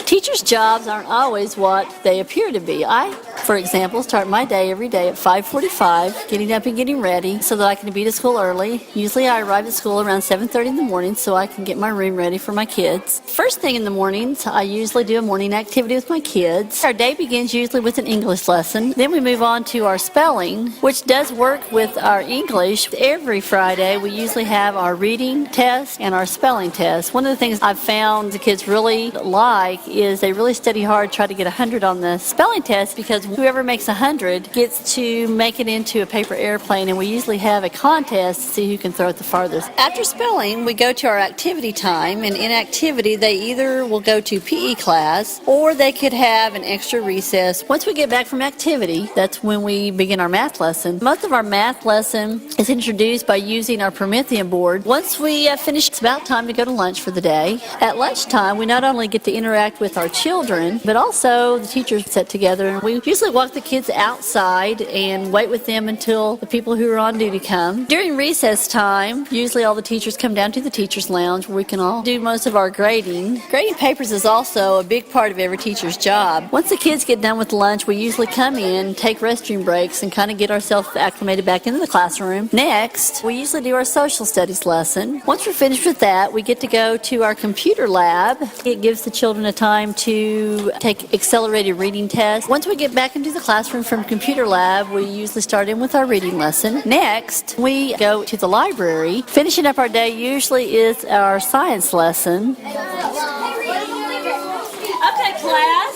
Teachers' jobs aren't always what they appear to be. I, for example, start my day every day at 5:45, getting up and getting ready so that I can be to school early. Usually I arrive at school around 7:30 in the morning so I can get my room ready for my kids. First thing in the mornings, I usually do a morning activity with my kids. Our day begins usually with an English lesson. Then we move on to our spelling, which does work with our English. Every Friday, we usually have our reading test and our spelling test. One of the things I've found the kids really like is they really study hard, try to get 100 on the spelling test, because whoever makes 100 gets to make it into a paper airplane, and we usually have a contest to see who can throw it the farthest. After spelling, we go to our activity time, and in activity, they either will go to PE class or they could have an extra recess. Once we get back from activity, that's when we begin our math lesson. Most of our math lesson is introduced by using our Promethean board. Once we finish, it's about time to go to lunch for the day. At lunchtime, we not only get to interact with our children, but also the teachers sit together, and we usually walk the kids outside and wait with them until the people who are on duty come. During recess time, usually all the teachers come down to the teachers' lounge where we can all do most of our grading. Grading papers is also a big part of every teacher's job. Once the kids get done with lunch, we usually come in, take restroom breaks, and kind of get ourselves acclimated back into the classroom. Next, we usually do our social studies lesson. Once we're finished with that, we get to go to our computer lab. It gives the children a time to take accelerated reading tests. Once we get back into the classroom from computer lab, we usually start in with our reading lesson. Next, we go to the library. Finishing up our day usually is our science lesson. Okay, class.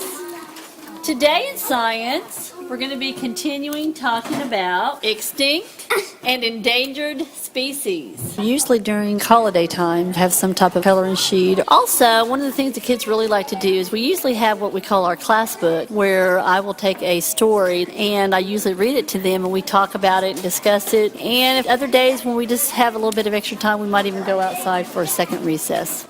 Today in science, we're going to be continuing talking about extinct and endangered species. Usually during holiday time, have some type of coloring sheet. Also, one of the things the kids really like to do is we usually have what we call our class book, where I will take a story and I usually read it to them and we talk about it and discuss it. And other days when we just have a little bit of extra time, we might even go outside for a second recess.